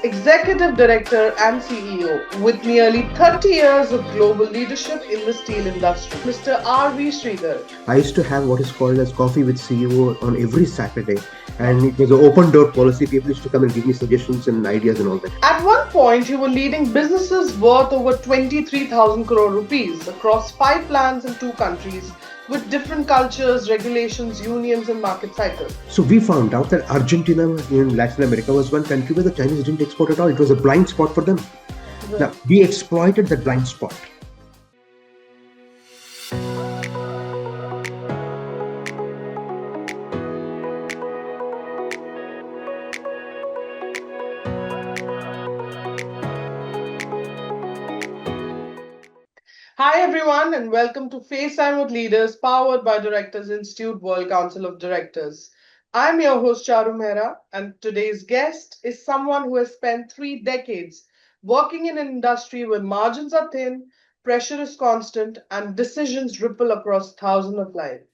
Executive Director and CEO with nearly 30 years of global leadership in the steel industry, Mr. RV Sridhar. I used to have what is called as coffee with CEO on every Saturday, and it was an open door policy. People used to come and give me suggestions and ideas and all that. At one point, you were leading businesses worth over 23,000 crore rupees across five plants in two countries with different cultures, regulations, unions, and market cycles. So we found out that Argentina in Latin America was one country where the Chinese didn't export at all. It was a blind spot for them. Now we exploited that blind spot. Hi everyone and welcome to FaceTime with Leaders powered by Directors Institute World Council of Directors. I'm your host Charu Mehra and today's guest is someone who has spent 3 decades working in an industry where margins are thin, pressure is constant and decisions ripple across thousands of lives.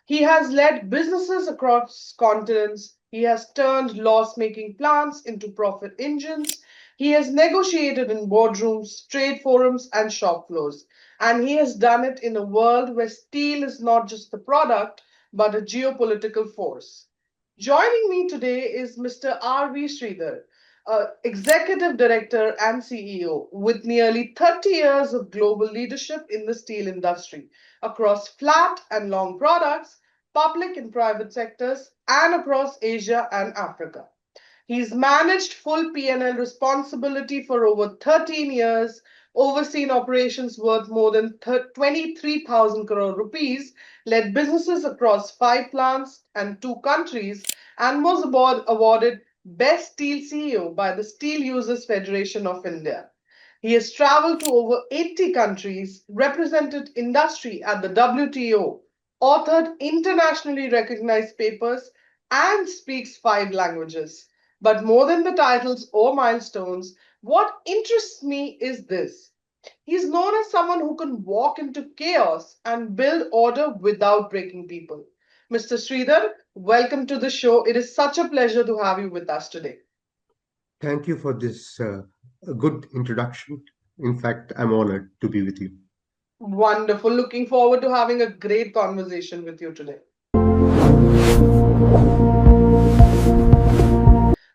He has led businesses across continents. He has turned loss making plants into profit engines. He has negotiated in boardrooms, trade forums, and shop floors. And he has done it in a world where steel is not just the product, but a geopolitical force. Joining me today is Mr. RV Sridhar, Executive Director and CEO with nearly 30 years of global leadership in the steel industry across flat and long products, public and private sectors, and across Asia and Africa. He's managed full P&L responsibility for over 13 years, overseen operations worth more than 23,000 crore rupees, led businesses across five plants and two countries, and was awarded Best Steel CEO by the Steel Users Federation of India. He has traveled to over 80 countries, represented industry at the WTO, authored internationally recognized papers, and speaks five languages. But more than the titles or milestones, what interests me is this. He's known as someone who can walk into chaos and build order without breaking people. Mr. Sridhar, welcome to the show. It is such a pleasure to have you with us today. Thank you for this good introduction. In fact, I'm honored to be with you. Wonderful. Looking forward to having a great conversation with you today.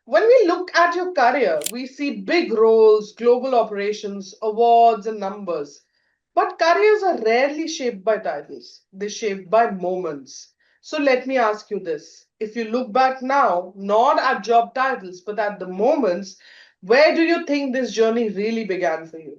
When we look at your career, we see big roles, global operations, awards, and numbers. But careers are rarely shaped by titles, they're shaped by moments. So let me ask you this. If you look back now, not at job titles, but at the moments, where do you think this journey really began for you?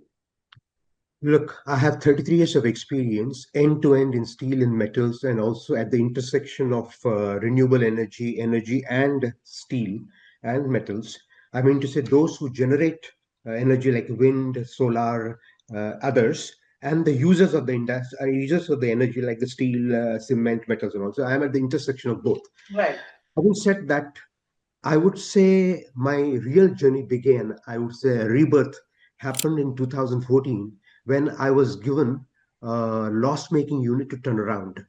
Look, I have 33 years of experience end to end in steel and metals, and also at the intersection of renewable energy, and steel and metals. I mean to say, those who generate energy like wind, solar, others, and the users of the users of the energy like the steel, cement, metals, and also. I am at the intersection of both. Right. Having said that, I would say my real journey began, I would say a rebirth happened in 2014 when I was given a loss-making unit to turn around.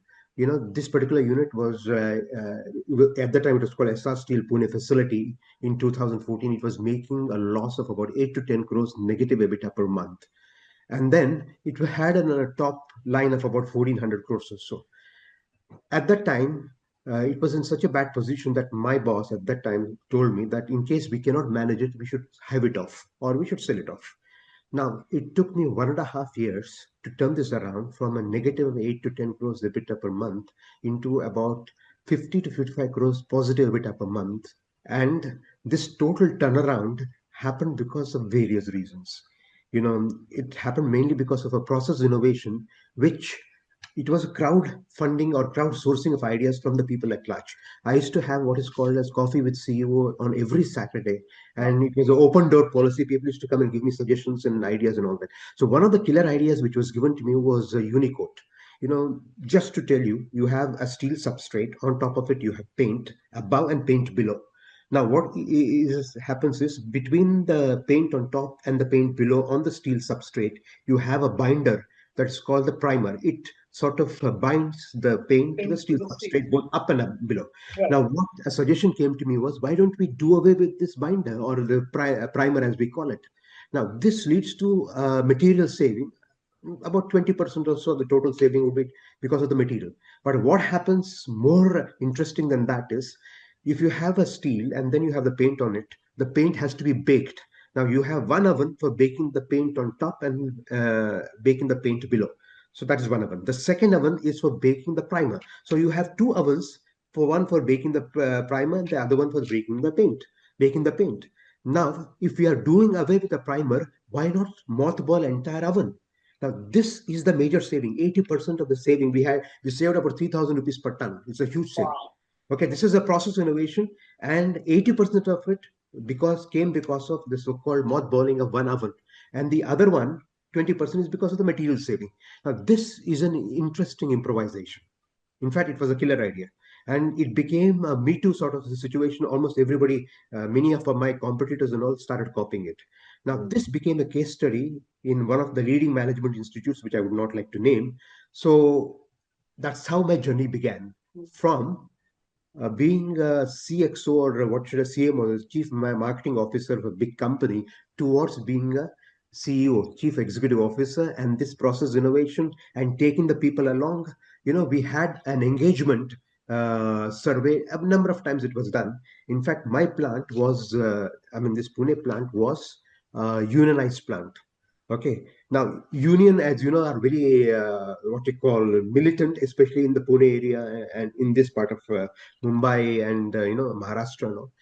This particular unit was, at the time it was called SR Steel Pune facility. In 2014, it was making a loss of about 8 to 10 crores negative EBITDA per month. And then it had a top line of about 1400 crores or so. At that time, it was in such a bad position that my boss at that time told me that in case we cannot manage it, we should have it off or we should sell it off. Now, it took me 1.5 years to turn this around from a negative of 8 to 10 crores EBITDA per month into about 50 to 55 crores positive EBITDA per month. And this total turnaround happened because of various reasons. It happened mainly because of a process innovation, which it was a crowdfunding or crowdsourcing of ideas from the people at large. I used to have what is called as coffee with CEO on every Saturday, and it was an open door policy. People used to come and give me suggestions and ideas and all that. So one of the killer ideas which was given to me was a unicoat. Just to tell you, you have a steel substrate. On top of it, you have paint above and paint below. Now, happens is between the paint on top and the paint below on the steel substrate, you have a binder that's called the primer. It sort of binds the paint to the Into steel the steel. substrate, both up and up below. Right. Now, what a suggestion came to me was, why don't we do away with this binder, or the primer as we call it? Now, this leads to material saving. About 20% or so of the total saving would be because of the material. But what happens more interesting than that is, if you have a steel and then you have the paint on it, the paint has to be baked. Now you have one oven for baking the paint on top and baking the paint below. So that is one oven. The second oven is for baking the primer. So you have two ovens, for one for baking the primer and the other one for baking the paint. Baking the paint. Now, if we are doing away with the primer, why not mothball entire oven? Now, this is the major saving. 80% of the saving we saved about 3,000 rupees per ton. It's a huge saving. Wow. Okay, this is a process innovation, and 80% of it because of the so-called mothballing of one oven, and the other one, 20%, is because of the material saving. Now, this is an interesting improvisation. In fact, it was a killer idea. And it became a Me Too sort of a situation. Almost everybody, many of my competitors and all, started copying it. Now, Mm. this became a case study in one of the leading management institutes, which I would not like to name. So that's how my journey began, from being a CXO, or what should I say, CMO, Chief Marketing Officer of a big company, towards being a CEO, Chief Executive Officer, and this process innovation and taking the people along. We had an engagement survey. A number of times it was done. In fact, my plant was, this Pune plant was a unionized plant. Okay. Now, union, as you know, are very what you call militant, especially in the Pune area and in this part of Mumbai and Maharashtra. No?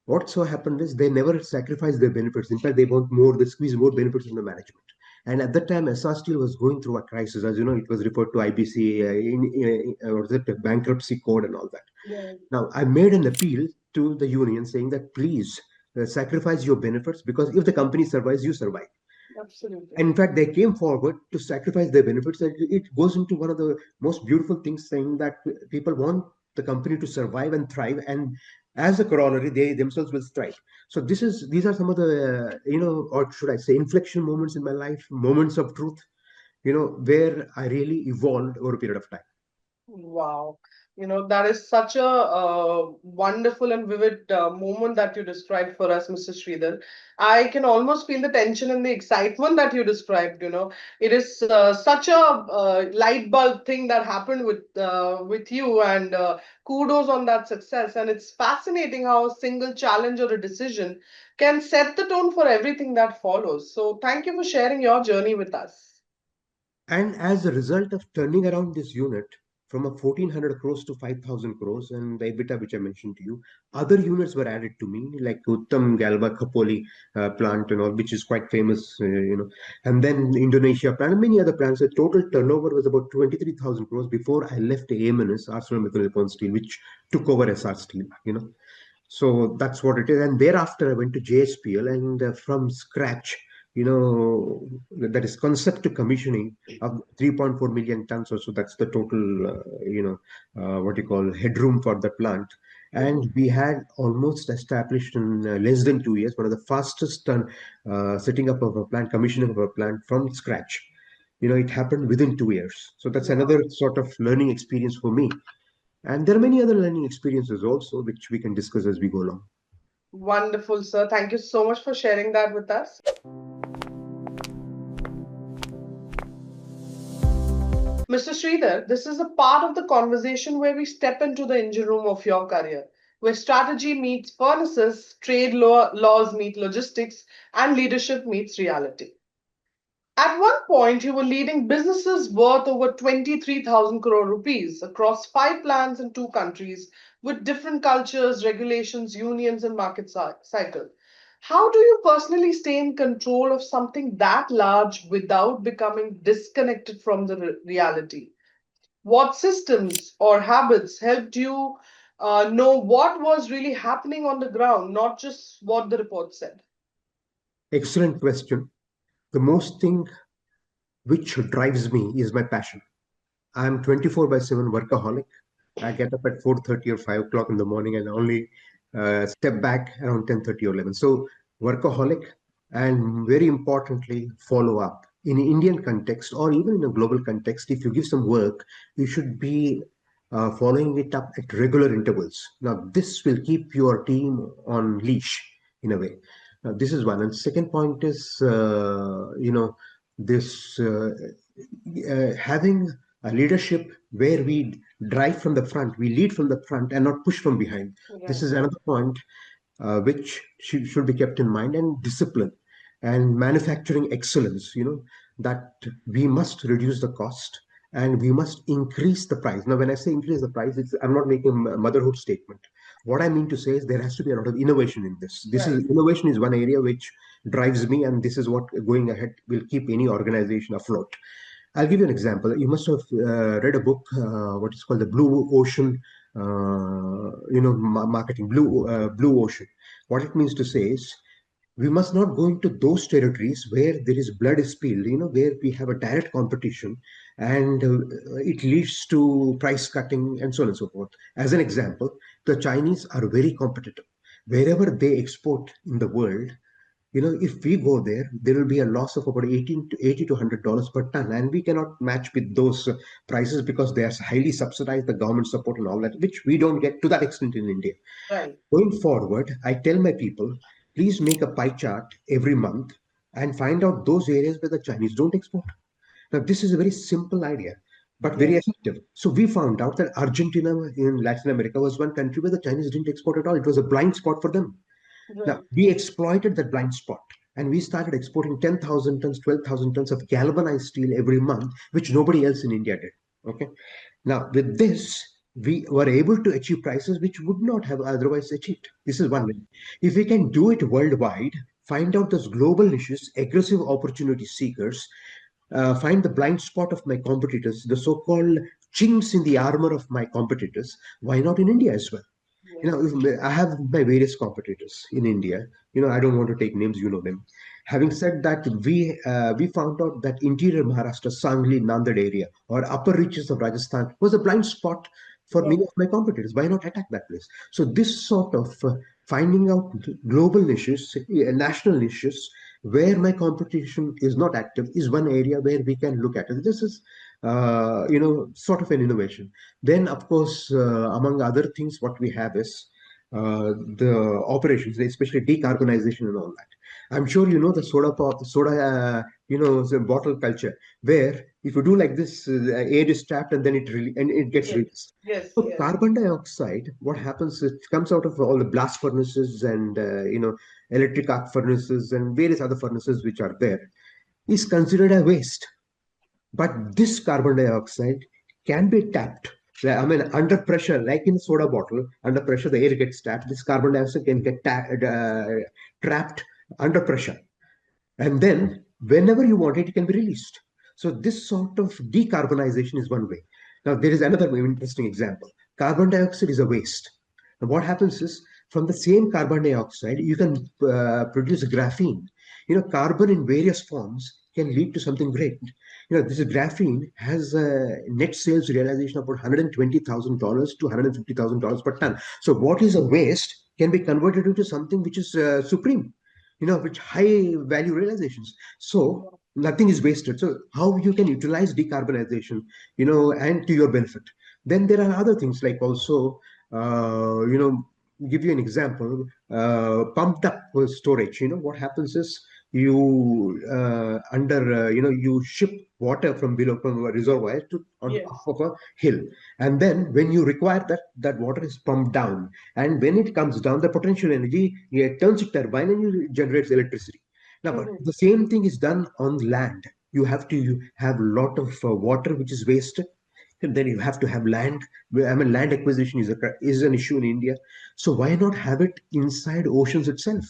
What so happened is they never sacrifice their benefits. In fact, they want more, they squeeze more benefits from the management. And at that time, SR Steel was going through a crisis. As you know, it was referred to IBC, or was it bankruptcy code and all that. Yeah, Now, I made an appeal to the union saying that, please sacrifice your benefits, because if the company survives, you survive. absolutely. And in fact, they came forward to sacrifice their benefits. And it goes into one of the most beautiful things, saying that people want the company to survive and thrive, and as a corollary, they themselves will thrive. So these are some of the or should I say, inflection moments in my life, moments of truth, where I really evolved over a period of time. Wow. That is such a wonderful and vivid moment that you described for us, Mr. Sridhar. I can almost feel the tension and the excitement that you described. It is such a light bulb thing that happened with you, and kudos on that success. And it's fascinating how a single challenge or a decision can set the tone for everything that follows. So thank you for sharing your journey with us. And as a result of turning around this unit from a 1,400 crores to 5,000 crores, and the EBITDA which I mentioned to you, other units were added to me, like Uttam Galva Khopoli plant, which is quite famous, and then Indonesia plant, and many other plants. The total turnover was about 23,000 crores before I left AMNS, ArcelorMittal Nippon Steel, which took over SR Steel. So that's what it is. And thereafter, I went to JSPL, and from scratch, that is concept to commissioning of 3.4 million tons or so. That's the total, what you call headroom for the plant. And we had almost established in less than 2 years, one of the fastest setting up of a plant, commissioning of a plant from scratch. It happened within 2 years. So that's Wow. another sort of learning experience for me. And there are many other learning experiences also, which we can discuss as we go along. Wonderful, sir. Thank you so much for sharing that with us. Mr. Sridhar, this is a part of the conversation where we step into the engine room of your career, where strategy meets furnaces, laws meet logistics, and leadership meets reality. At one point, you were leading businesses worth over 23,000 crore rupees across five plants in two countries with different cultures, regulations, unions, and market cycle. How do you personally stay in control of something that large without becoming disconnected from the reality? What systems or habits helped you know what was really happening on the ground, not just what the report said? Excellent question. The most thing which drives me is my passion. I'm 24 by 7 workaholic. I get up at 4:30 or 5 o'clock in the morning, and only step back around 10:30 or 11. So workaholic, and very importantly, follow up. in Indian context or even in a global context, if you give some work, you should be following it up at regular intervals. Now, this will keep your team on leash in a way. Now, this is one. And second point is, this having a leadership where we drive from the front, we lead from the front and not push from behind. This Right. is another point which should be kept in mind, and discipline and manufacturing excellence, that we must reduce the cost and we must increase the price. Now when I say increase the price, I'm not making a motherhood statement. What I mean to say is there has to be a lot of innovation in this is Right. innovation is one area which drives me, and this is what going ahead will keep any organization afloat. I'll give you an example. You must have read a book, what is called the Blue Ocean, marketing, Blue Ocean. What it means to say is we must not go into those territories where there is blood spilled, where we have a direct competition and it leads to price cutting and so on and so forth. As an example, the Chinese are very competitive. Wherever they export in the world, if we go there, there will be a loss of about 18 to 80 to $100 per ton, and we cannot match with those prices because they are highly subsidized, the government support and all that, which we don't get to that extent in India. Right. Going forward, I tell my people, please make a pie chart every month and find out those areas where the Chinese don't export. Now, this is a very simple idea, but very Yes. effective. So we found out that Argentina in Latin America was one country where the Chinese didn't export at all. It was a blind spot for them. Now, Right. we exploited that blind spot and we started exporting 10,000 tons, 12,000 tons of galvanized steel every month, which nobody else in India did. Okay. Now, with this, we were able to achieve prices which would not have otherwise achieved. This is one way. If we can do it worldwide, find out those global issues, aggressive opportunity seekers, find the blind spot of my competitors, the so called chinks in the armor of my competitors, why not in India as well? Yes. If I have my various competitors in India. I don't want to take names, you know them. Having said that, we found out that interior Maharashtra, Sangli, Nanded area, or upper reaches of Rajasthan was a blind spot for many Right. of my competitors. Why not attack that place? So this sort of finding out global niches, national niches, where my competition is not active is one area where we can look at it. This is, sort of an innovation. Then, of course, among other things, what we have is the operations, especially decarbonization and all that. I'm sure you know the the bottle culture, where if you do like this, air is trapped and then it gets Yes. released. Yes. So Yes. carbon dioxide, what happens? It comes out of all the blast furnaces and electric arc furnaces and various other furnaces which are there. Is considered a waste. But this carbon dioxide can be tapped. I mean, under pressure, like in a soda bottle, under pressure, the air gets tapped. This carbon dioxide can get trapped under pressure. And then, whenever you want it, it can be released. So, this sort of decarbonization is one way. Now, there is another interesting example. Carbon dioxide is a waste. And what happens is, from the same carbon dioxide, you can produce graphene. Carbon in various forms can lead to something great. This graphene has a net sales realization of about $120,000 to $150,000 per ton. So what is a waste can be converted into something which is supreme, which high value realizations. So nothing is wasted. So how you can utilize decarbonization, and to your benefit. Then there are other things like also, give you an example, pumped up storage. What happens is you ship water from below from a reservoir to on top Yes. of a hill, and then when you require that water is pumped down, and when it comes down, the potential energy turns a turbine and you generates electricity. Now, but Mhm. the same thing is done on land. You have to have a lot of water which is wasted, and then you have to have land. I mean, land acquisition is an issue in India. So why not have it inside oceans itself?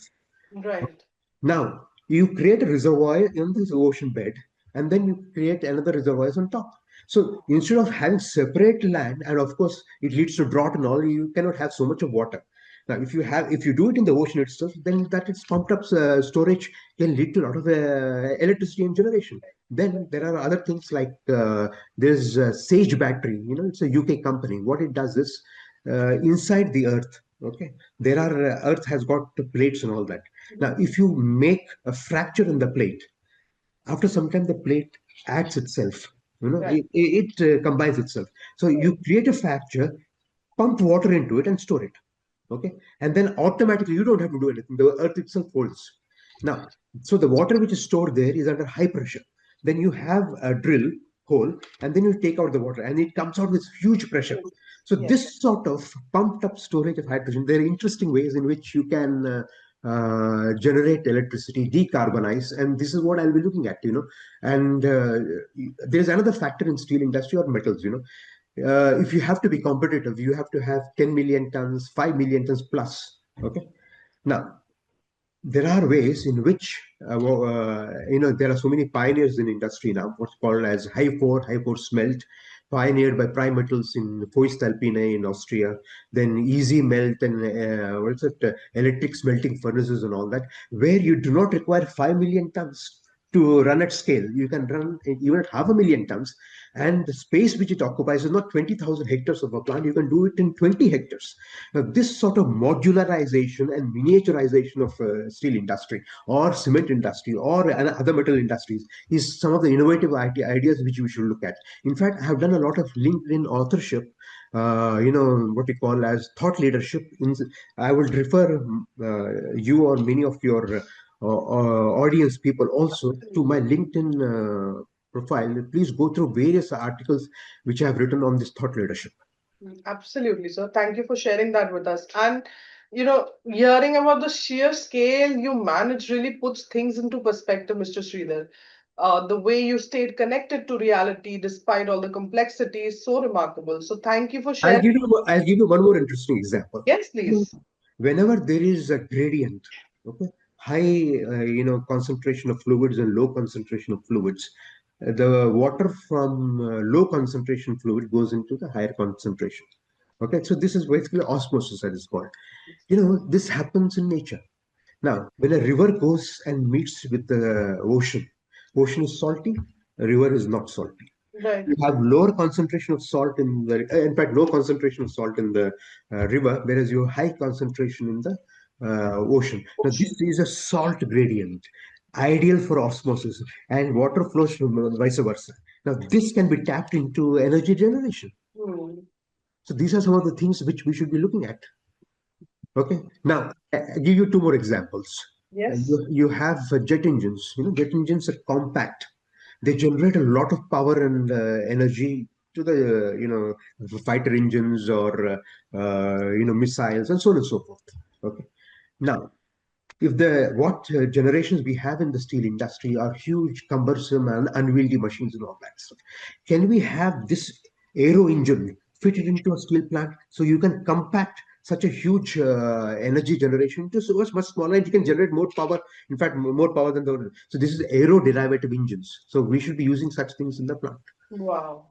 Right. Now, you create a reservoir in this ocean bed, and then you create another reservoir on top. So instead of having separate land, and of course it leads to drought and all, you cannot have so much of water. Now, if you do it in the ocean itself, then that is pumped up storage can lead to a lot of electricity and generation. Then there are other things like there's Sage Battery. It's a UK company. What it does is inside the earth. Okay, there are Earth has got the plates and all that. Now, if you make a fracture in the plate, After some time, the plate adds itself. Right. It combines itself. So you create a fracture, pump water into it, and store it. Okay, and then automatically you don't have to do anything. The earth itself holds. Now, so the water which is stored there is under high pressure. Then you have a drill hole, and then you take out the water, and it comes out with huge pressure. So Yes. this sort of pumped up storage of hydrogen, there are interesting ways in which you can generate electricity, decarbonize, and this is what I'll be looking at. And there's another factor in steel industry or metals. If you have to be competitive, you have to have 10 million tons, 5 million tons plus. Okay. Now, there are ways in which there are so many pioneers in industry now, what's called as high core smelt, pioneered by prime metals in Voestalpine in Austria, then easy melt and what's it electric smelting furnaces and all that, where you do not require 5 million tons to run at scale. You can run even at half a million tons, and the space which it occupies is not 20,000 hectares of a plant. You can do it in 20 hectares. Now, this sort of modularization and miniaturization of steel industry or cement industry or other metal industries is some of the innovative ideas which we should look at. In fact, I have done a lot of LinkedIn authorship, what we call as thought leadership. I will refer you or many of your audience people also to my LinkedIn profile. Please go through various articles which I have written on this thought leadership. Absolutely, sir. Thank you for sharing that with us. And, hearing about the sheer scale you manage really puts things into perspective, Mr. Sridhar. The way you stayed connected to reality despite all the complexity is so remarkable. So thank you for sharing. I'll give you one more interesting example. Yes, You know, please. whenever there is a gradient, okay, high concentration of fluids and low concentration of fluids, the water from low concentration fluid goes into the higher concentration. Okay, so this is basically osmosis that is called. This happens in nature. Now, when a river goes and meets with the ocean is salty, a river is not salty. Right. You have lower concentration of salt in fact, no concentration of salt in the river, whereas you have high concentration in the ocean. Now, this Ocean. is a salt gradient, ideal for osmosis, and water flows from vice versa. Now, this can be tapped into energy generation. Hmm. So, these are some of the things which we should be looking at. Okay. Now, I'll give you two more examples. Yes. You have jet engines. Jet engines are compact. They generate a lot of power and energy to the fighter engines or missiles and so on and so forth. Okay. Now, if the what generations we have in the steel industry are huge, cumbersome, and unwieldy machines and all that stuff, can we have this aero engine fitted into a steel plant so you can compact such a huge energy generation to so much smaller and you can generate more power, in fact more power than the so this is aero derivative engines, so we should be using such things in the plant. Wow.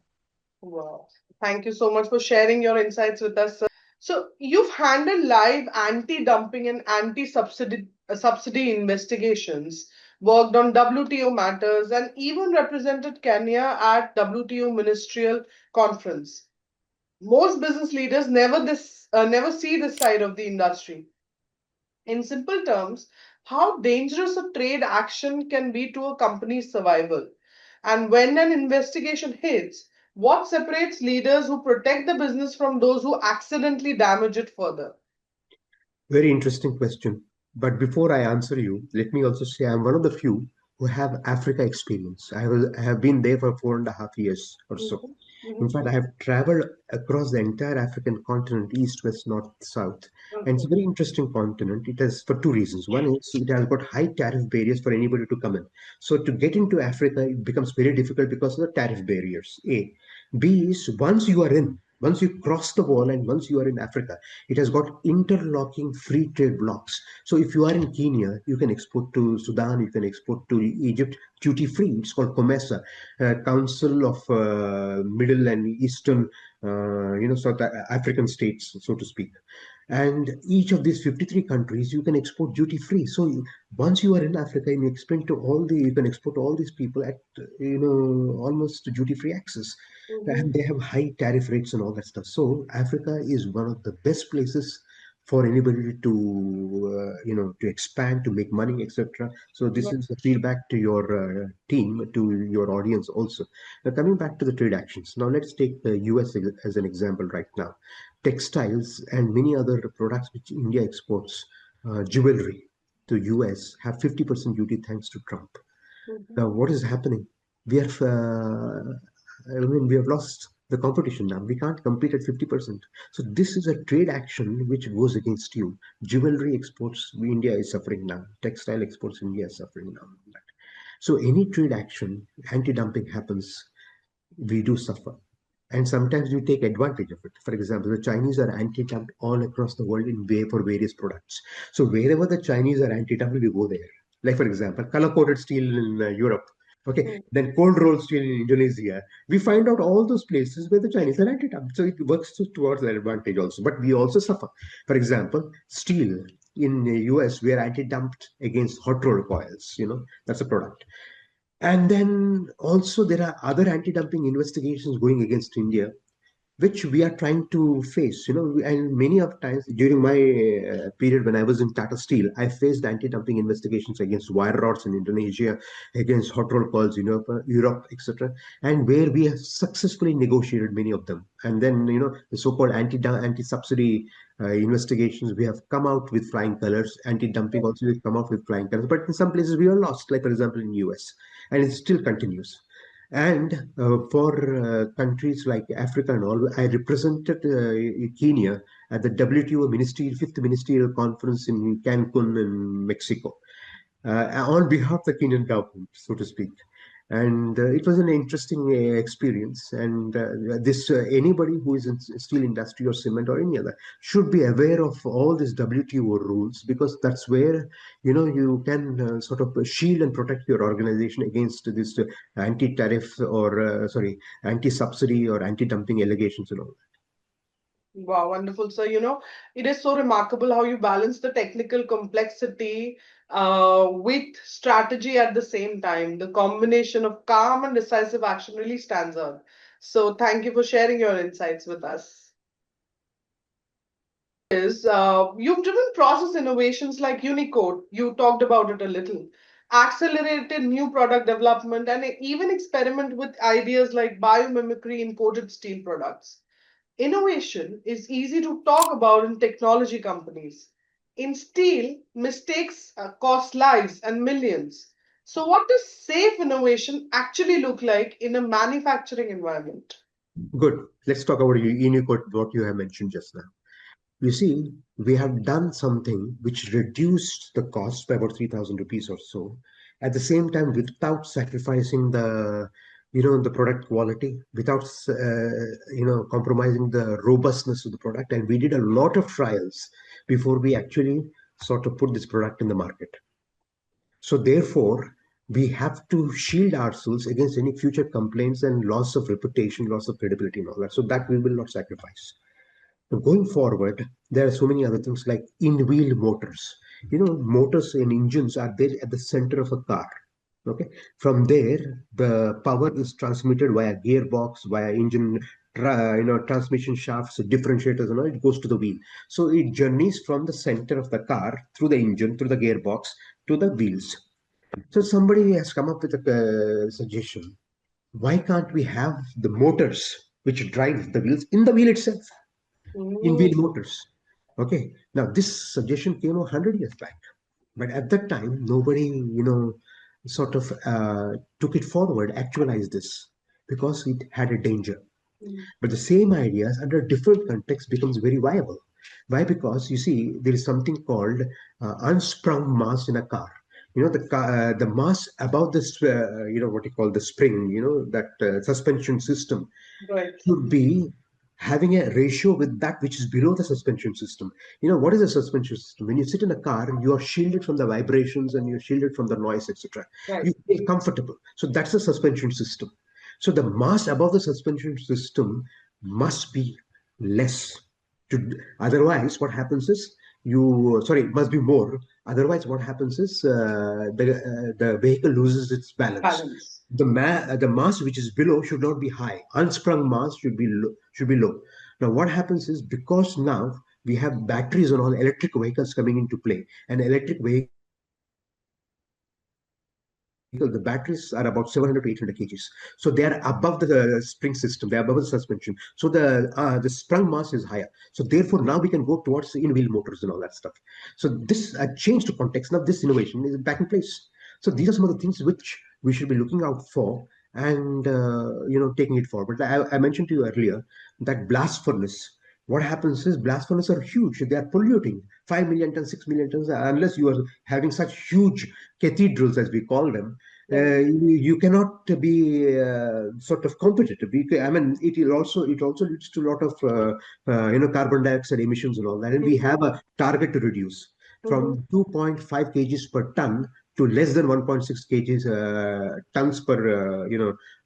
Wow. Thank you so much for sharing your insights with us, sir. So you've handled live anti-dumping and anti-subsidy investigations, worked on WTO matters, and even represented Kenya at WTO Ministerial Conference. Most business leaders never see this side of the industry. In simple terms, how dangerous a trade action can be to a company's survival. And when an investigation hits, what separates leaders who protect the business from those who accidentally damage it further? Very interesting question. But before I answer you, let me also say I'm one of the few who have Africa experience. I have been there for 4.5 years or so. Mhm, In mhm, fact, I have traveled across the entire African continent, east, west, north, south. And it's mhm, a very interesting continent. It has for two reasons. One is it has got high tariff barriers for anybody to come in. So to get into Africa, it becomes very difficult because of the tariff barriers. A. B is once you cross the wall and once you are in Africa, it has got interlocking free trade blocks. So if you are in Kenya, you can export to Sudan, you can export to Egypt duty free. It's called COMESA, Council of Middle and Eastern, South African states, so to speak. And each of these 53 countries, you can export duty free. So once you are in Africa, you can export to all these people at, almost duty free access. And mhm. they have high tariff rates and all that stuff. So Africa is one of the best places for anybody to to expand, to make money, etc. So this is the feedback to your team, to your audience also. Now coming back to the trade actions, now let's take the US as an example right now. Textiles and many other products which India exports, jewelry to US, have 50% duty thanks to Trump. Now, what is happening? We have, we have lost the competition now. We can't compete at 50%. So this is a trade action which goes against you. Jewelry exports, India is suffering now. Textile exports, India is suffering now. So any trade action, anti-dumping happens, we do suffer. And sometimes we take advantage of it. For example, the Chinese are anti-dump all across the world in way for various products. So wherever the Chinese are anti-dump, we go there. Like for example, color-coated steel in Europe. Okay, then cold rolled steel in Indonesia. We find out all those places where the Chinese are anti-dump. So it works towards their advantage also. But we also suffer. For example, steel in the US, we are anti-dumped against hot rolled coils. That's a product. And then also there are other anti-dumping investigations going against India, which we are trying to face. And many of times during my period when I was in Tata Steel, I faced anti-dumping investigations against wire rods in Indonesia, against hot roll coils in Europe, etc., and where we have successfully negotiated many of them. And then the so-called anti-subsidy investigations, we have come out with flying colors. Anti-dumping also, we have come out with flying colors, but in some places we are lost, like for example in US, and it still continues. And for countries like Africa and all, I represented Kenya at the WTO fifth ministerial conference in Cancun in Mexico, on behalf of the Kenyan government, so to speak. And it was an interesting experience. And this anybody who is in steel industry or cement or any other should be aware of all these WTO rules, because that's where you can sort of shield and protect your organization against this anti-tariff or anti-subsidy or anti-dumping allegations and all. Wow, wonderful. So, it is so remarkable how you balance the technical complexity with strategy at the same time. The combination of calm and decisive action really stands out. So, thank you for sharing your insights with us. You've driven process innovations like Unicode, you talked about it a little, accelerated new product development, and even experiment with ideas like biomimicry in coated steel products. Innovation is easy to talk about in technology companies. In steel, mistakes cost lives and millions. So, what does safe innovation actually look like in a manufacturing environment? Good. Let's talk about Unicode, what you have mentioned just now. You see, we have done something which reduced the cost by about 3,000 rupees or so. At the same time, without sacrificing the product quality, without, compromising the robustness of the product. And we did a lot of trials before we actually sort of put this product in the market. So therefore, we have to shield ourselves against any future complaints and loss of reputation, loss of credibility and all that. So that we will not sacrifice. So going forward, there are so many other things like in-wheel motors. Motors and engines are there at the center of a car. Okay, from there the power is transmitted via gearbox, via engine, transmission shafts, differentiators, and all. It goes to the wheel. So it journeys from the center of the car through the engine, through the gearbox to the wheels. So somebody has come up with a suggestion. Why can't we have the motors which drive the wheels in the wheel itself? In wheel Mm, motors. Okay. Now, this suggestion came 100 years back, but at that time, nobody, sort of took it forward, actualized this, because it had a danger. mm, But the same ideas under a different context becomes very viable. Why? Because you see, there is something called unsprung mass in a car. The mass above this, what you call the spring, that suspension system right, should be having a ratio with that which is below the suspension system. What is a suspension system? When you sit in a car, you are shielded from the vibrations and you're shielded from the noise, etc. right. You feel comfortable. So that's the suspension system. So the mass above the suspension system must be less. Otherwise, what happens is it must be more. Otherwise, what happens is the vehicle loses its balance. Balance. The mass which is below should not be high. Unsprung mass should be low. Now, what happens is, because now We have batteries on all electric vehicles coming into play. And electric vehicle, the batteries are about 700 to 800 kgs. So they are above the spring system. They are above the suspension. So the sprung mass is higher. So therefore, now we can go towards in-wheel motors and all that stuff. So this changed context. Now this innovation is back in place. So these are some of the things which we should be looking out for and taking it forward. I mentioned to you earlier that blast furnace. What happens is blast furnaces are huge. They are polluting 5 million tons, 6 million tons. Unless you are having such huge cathedrals, as we call them, Yes. you cannot be sort of competitive. I mean, it also leads to a lot of carbon dioxide emissions and all that. And we Mhm. have a target to reduce Mhm. from 2.5 kgs per ton to less than 1.6 kgs tons per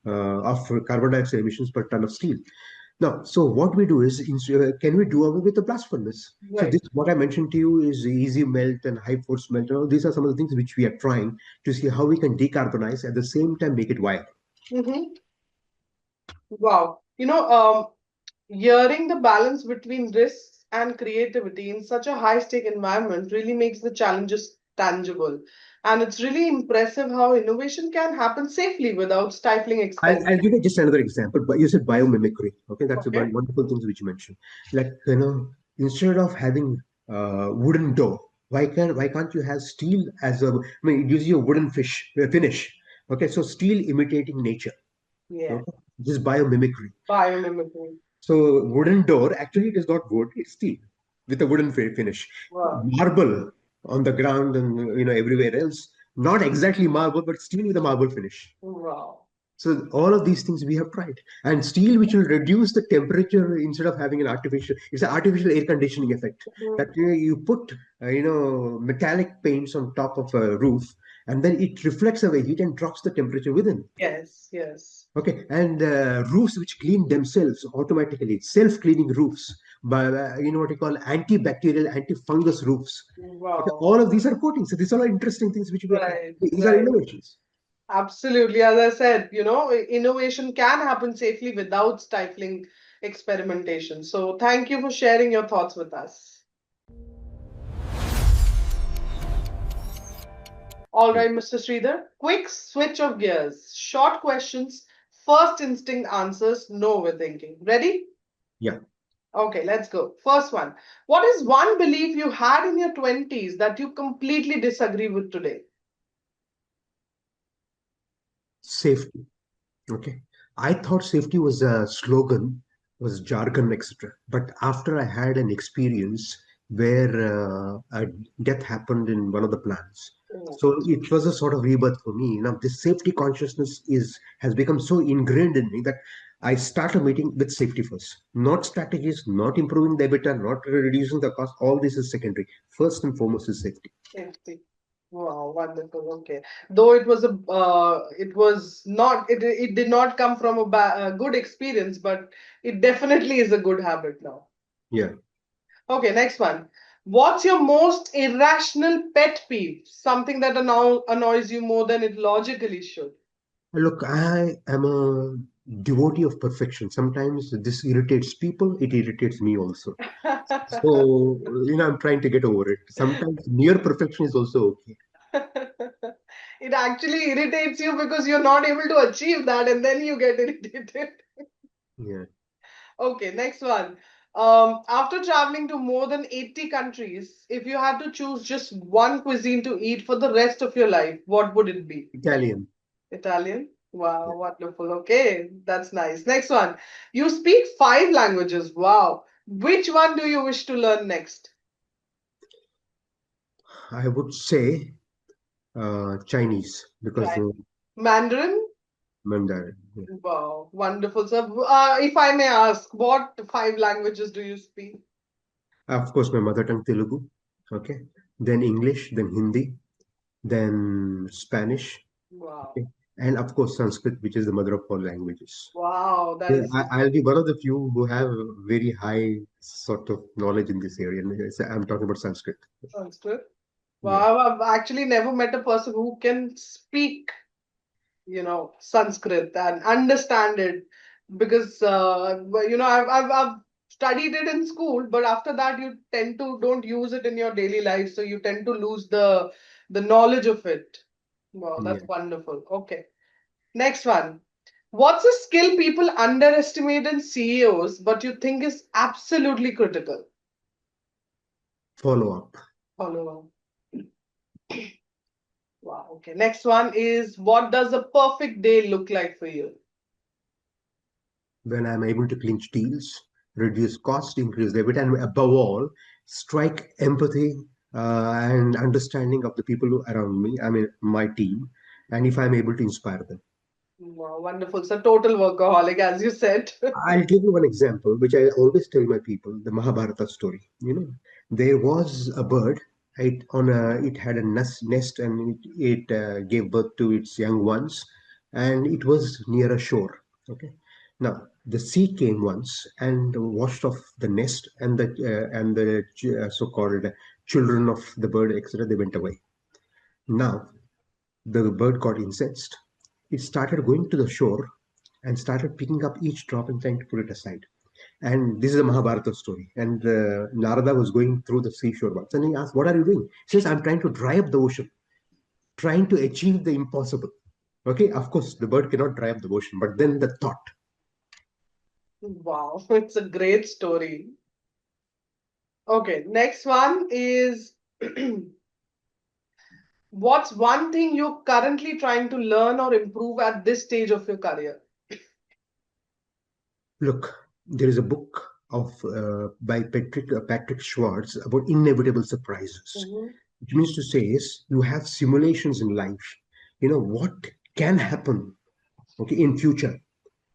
of carbon dioxide emissions per ton of steel. Now, so what we do is, can we do away with the blast furnace? So Right. this, what I mentioned to you, is easy melt and high force melt. These are some of the things which we are trying to see how we can decarbonize at the same time make it viable. Mhm. Wow. Hearing the balance between risks and creativity in such a high stake environment really makes the challenges tangible. And it's really impressive how innovation can happen safely without stifling I'll experiment. give you just another example. But you said biomimicry. Okay, that's a Okay. one wonderful things which you mentioned. Like instead of having wooden door, why can't you have steel as a? I mean, it gives you a wooden finish. Okay, so steel imitating nature. Yeah. Okay, this is biomimicry. Biomimicry. So wooden door, actually it is not wood, it's steel with a wooden finish. Wow. Marble on the ground and everywhere else, not exactly marble, but steel with a marble finish. Wow. So all of these things we have tried, and steel which will reduce the temperature instead of having an artificial. It's an artificial air conditioning effect Mhm. that you put metallic paints on top of a roof, and then it reflects away heat and drops the temperature within. Yes, yes. Okay, and roofs which clean themselves automatically, self-cleaning roofs, by what you call antibacterial, antifungus roofs. Okay, Wow. all of these are coatings. So these are all interesting things which we are trying. Right, These are right. innovations. Absolutely. As I said, innovation can happen safely without stifling experimentation. So thank you for sharing your thoughts with us. All Yeah, right, Mr. Sridhar, quick switch of gears. Short questions, first instinct answers, no overthinking. Ready? yeah. Okay, let's go. First one. What is one belief you had in your 20s that you completely disagree with today? Safety. Okay, I thought safety was a slogan, was jargon, etc. But after I had an experience where a death happened in one of the plants, Oh, so it was a sort of rebirth for me. Now, this safety consciousness is has become so ingrained in me that I start a meeting with safety first, not strategies, not improving the EBITDA, not reducing the cost. All this is secondary. First and foremost is safety. safety. Wow, wonderful. Okay. Though it was not, it did not come from a good experience, but it definitely is a good habit now. Yeah. Okay, next one. What's your most irrational pet peeve? Something that annoys you more than it logically should. Look, I am a devotee of perfection. Sometimes this irritates people, it irritates me also. So, I'm trying to get over it. Sometimes near perfection is also okay. It actually irritates you because you're not able to achieve that and then you get irritated. Yeah. Okay, next one. After traveling to more than 80 countries, if you had to choose just one cuisine to eat for the rest of your life, what would it be? Italian. Italian? Yeah. Wow, wonderful. Okay, that's nice. Next one. You speak five languages. Wow. Which one do you wish to learn next? I would say Chinese because Right. Mandarin? Mandarin. Yeah. Wow, wonderful. So, if I may ask, what five languages do you speak? Of course, my mother tongue Telugu. Okay. Then English, then Hindi, then Spanish. Wow. Okay. And of course, Sanskrit, which is the mother of all languages. Wow, that Yeah, is I'll be one of the few who have very high sort of knowledge in this area. And I'm talking about Sanskrit. Sanskrit. Yeah. Wow, I've actually never met a person who can speak, Sanskrit and understand it because, I've studied it in school, but after that you tend to don't use it in your daily life, so you tend to lose the knowledge of it. Wow, Yeah. that's wonderful. Okay, next one. What's a skill people underestimate in CEOs, but you think is absolutely critical? Follow up. Follow on. Wow. Okay. Next one is, what does a perfect day look like for you? When I'm able to clinch deals, reduce cost, increase EBIT, and above all, strike empathy and understanding of the people around me, I mean, my team, and if I'm able to inspire them. Wow, wonderful. So total workaholic, as you said. I'll give you one example, which I always tell my people, the Mahabharata story. There was a bird. It had a nest, and it gave birth to its young ones, and it was near a shore. Okay. Now the sea came once and washed off the nest, and the so-called children of the bird, etc. They went away. Now the bird got incensed. It started going to the shore and started picking up each drop and trying to put it aside. And this is a Mahabharata story. And Narada was going through the seashore once, and he asked, "What are you doing?" He says, "I'm trying to dry up the ocean, trying to achieve the impossible." Okay, of course, the bird cannot dry up the ocean, but then the thought. Wow, it's a great story. Okay, next one is, what's one thing you're currently trying to learn or improve at this stage of your career? Look, there is a book by Patrick Schwartz about inevitable surprises, Mhm. which means to say is you have simulations in life. You know what can happen, okay, in future.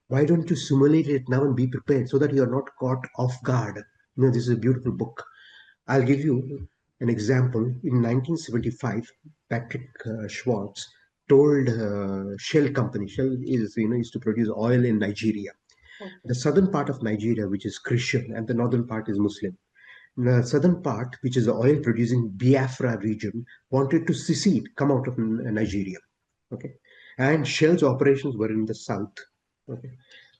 Why don't you simulate it now and be prepared so that you are not caught off guard? This is a beautiful book. I'll give you an example. In 1975, Patrick Schwartz told Shell company. Shell is used to produce oil in Nigeria. The Okay. southern part of Nigeria, which is Christian, and the northern part is Muslim. The southern part, which is the oil producing Biafra region, wanted to secede, come out of Nigeria. Okay, and Shell's operations were in the south. Okay,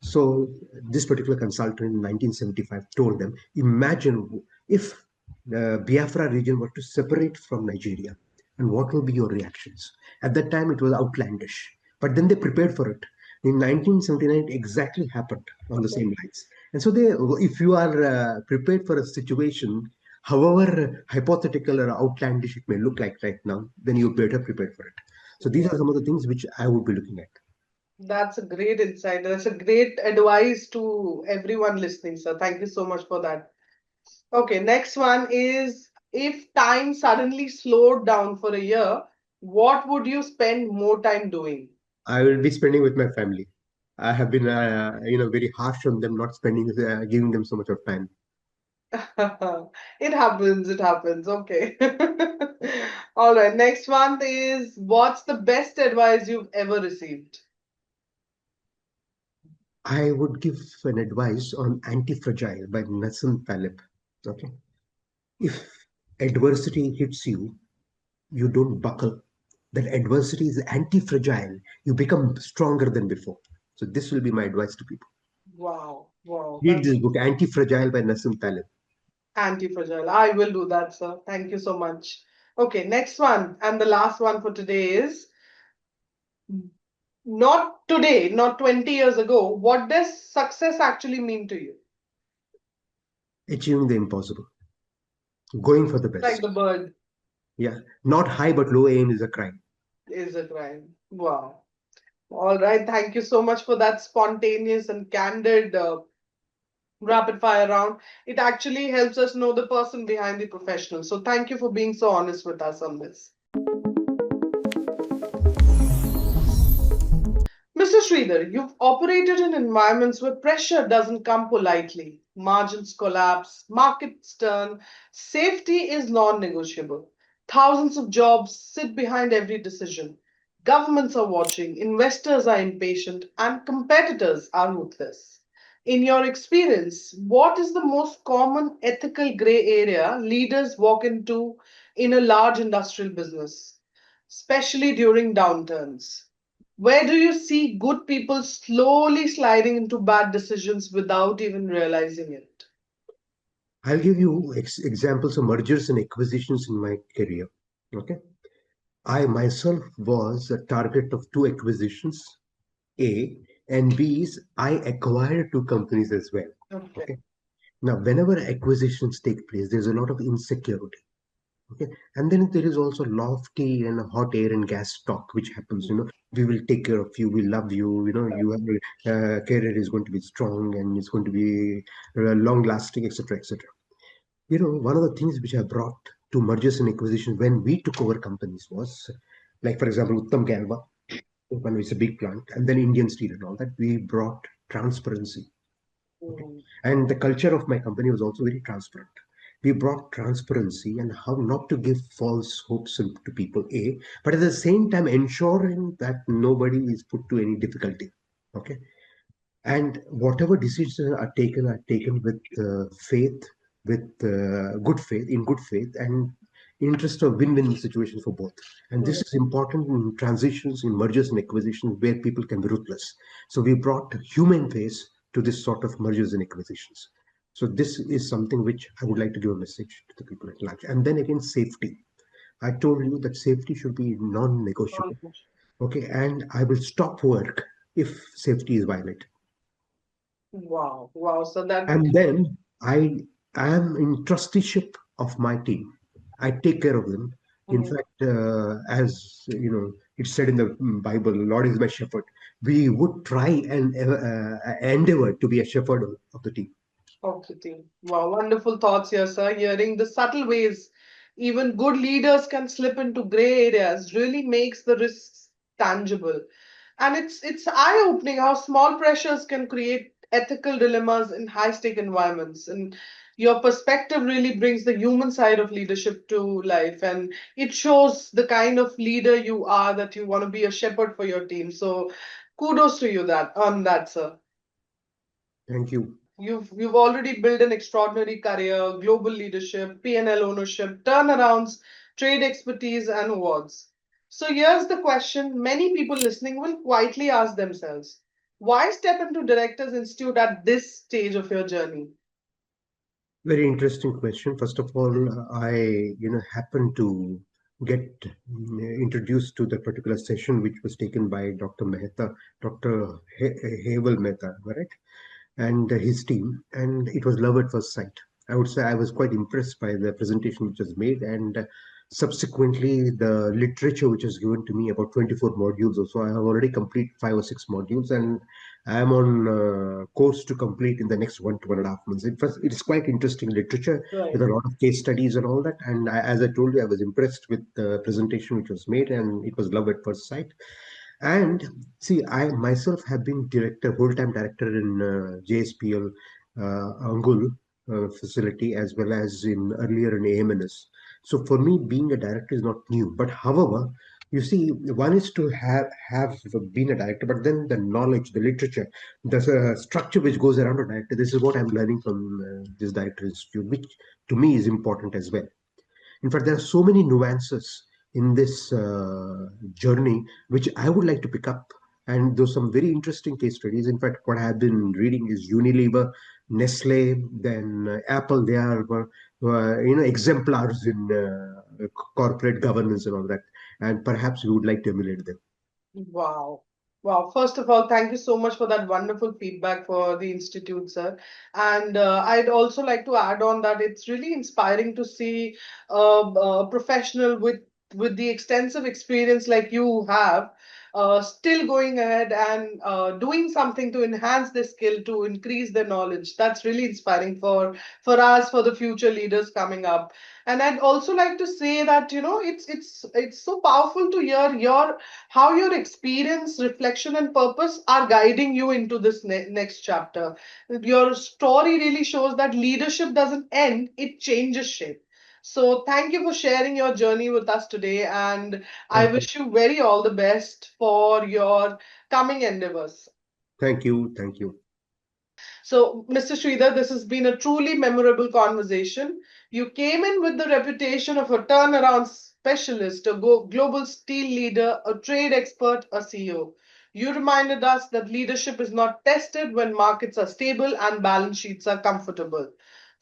so this particular consultant in 1975 told them, imagine if the Biafra region were to separate from Nigeria, and what will be your reactions? At that time, it was outlandish, but then they prepared for it. In 1979, it exactly happened on the Okay. same lines. And so, if you are prepared for a situation, however hypothetical or outlandish it may look like right now, then you're better prepared for it. So these are Yeah. some of the things which I would be looking at. That's a great insight. That's a great advice to everyone listening, sir. Thank you so much for that. Okay, next one is, if time suddenly slowed down for a year, what would you spend more time doing? I will be spending with my family. I have been, very harsh on them, not giving them so much of time. It happens, it happens. Okay. All right, next one is, what's the best advice you've ever received? I would give an advice on Anti-Fragile by Nassim Taleb. Okay. If adversity hits you, you don't buckle. That adversity is anti-fragile. You become stronger than before. So this will be my advice to people. Wow, wow, Read that's this book, Anti-Fragile by Nassim Taleb. anti-fragile. I will do that, sir. Thank you so much. Okay, next one, and the last one for today is, not today, not 20 years ago. What does success actually mean to you? Achieving the impossible. Going for the Like best. the bird Yeah. Not high but low aim is a crime. is a crime. Wow. All right. Thank you so much for that spontaneous and candid rapid fire round. It actually helps us know the person behind the professional. So thank you for being so honest with us on this. Mr. Sridhar, you've operated in environments where pressure doesn't come politely. Margins collapse, markets turn, safety is non negotiable. Thousands of jobs sit behind every decision. Governments are watching, investors are impatient, and competitors are ruthless. In your experience, what is the most common ethical gray area leaders walk into in a large industrial business, especially during downturns? Where do you see good people slowly sliding into bad decisions without even realizing it? I'll give you examples of mergers and acquisitions in my career. Okay. I myself was a target of two acquisitions, A, and B is I acquired two companies as well. Okay. Okay. Now, whenever acquisitions take place, there's a lot of insecurity. Okay. And then there is also lofty and hot air and gas talk, which happens, we will take care of you, we love you, you have career is going to be strong and it's going to be long lasting, etc., etc. One of the things which I brought to mergers and acquisitions when we took over companies was, like, for example, Uttam Galva, when it's a big plant, and then Indian Steel and all that, we brought transparency. Okay. Mm. And the culture of my company was also very transparent. We brought transparency and how not to give false hopes to people, A, but at the same time ensuring that nobody is put to any difficulty. Okay. And whatever decisions are taken with faith, with good faith, in good faith, and interest of win-win situation for both. And this is important in transitions, in mergers and acquisitions, where people can be ruthless. So we brought human face to this sort of mergers and acquisitions. So this is something which I would like to give a message to the people at large. And then again, safety. I told you that safety should be non-negotiable. Okay, and I will stop work if safety is violated. Wow, wow. So that, And then I am in trusteeship of my team. I take care of them. In mm, fact, as it's said in the Bible, Lord is my shepherd. We would try and endeavor to be a shepherd of the team. okay, team. Wow, wonderful thoughts here, sir. Hearing the subtle ways even good leaders can slip into gray areas really makes the risks tangible. And it's eye-opening how small pressures can create ethical dilemmas in high-stake environments. And your perspective really brings the human side of leadership to life, and it shows the kind of leader you are, that you want to be a shepherd for your team. So kudos to you that on that, sir. Thank you. You've already built an extraordinary career, global leadership, P&L ownership, turnarounds, trade expertise, and awards. So here's the question many people listening will quietly ask themselves. Why step into Directors Institute at this stage of your journey? Very interesting question. First of all, I happened to get introduced to that particular session, which was taken by Dr. Mehta, Dr. Havel Mehta, right? And his team, and it was love at first sight. I would say I was quite impressed by the presentation which was made, and subsequently the literature which was given to me, about 24 modules or so. I have already completed 5 or 6 modules, and I am on course to complete in the next 1 to 1.5 months. It is quite interesting literature with Right. a lot of case studies and all that. And as I told you, I was impressed with the presentation which was made, and it was love at first sight. And see, I myself have been whole-time director in JSPL Angul facility, as well as in earlier in AMNS. So for me, being a director is not new. But however, you see, one is to have been a director, but then the knowledge, the literature, the structure which goes around a director. This is what I'm learning from this director institute, which to me is important as well. In fact, there are so many nuances in this journey which I would like to pick up. And there's some very interesting case studies. In fact, what I have been reading is Unilever, Nestle, then Apple. They are exemplars in corporate governance and all that. And perhaps we would like to emulate them. Wow. Wow. First of all, thank you so much for that wonderful feedback for the Institute, sir. And I'd also like to add on that it's really inspiring to see a professional with the extensive experience like you have, still going ahead and doing something to enhance their skill, to increase their knowledge. That's really inspiring for us, for the future leaders coming up. And I'd also like to say that, it's so powerful to hear how your experience, reflection, and purpose are guiding you into this next chapter. Your story really shows that leadership doesn't end, it changes shape. So, thank you for sharing your journey with us today, and I Thank you. wish you very all the best for your coming endeavors. Thank you. Thank you. So, Mr. Sridhar, this has been a truly memorable conversation. You came in with the reputation of a turnaround specialist, a global steel leader, a trade expert, a CEO. You reminded us that leadership is not tested when markets are stable and balance sheets are comfortable.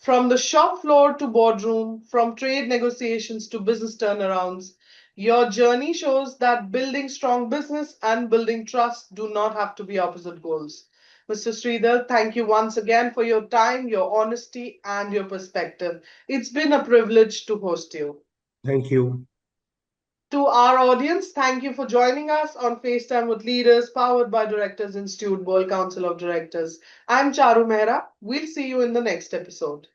From the shop floor to boardroom, from trade negotiations to business turnarounds, your journey shows that building strong business and building trust do not have to be opposite goals. Mr. Sridhar, thank you once again for your time, your honesty, and your perspective. It's been a privilege to host you. Thank you. To our audience, thank you for joining us on FaceTime with Leaders, powered by Directors Institute World Council of Directors. I'm Charu Mehra. We'll see you in the next episode.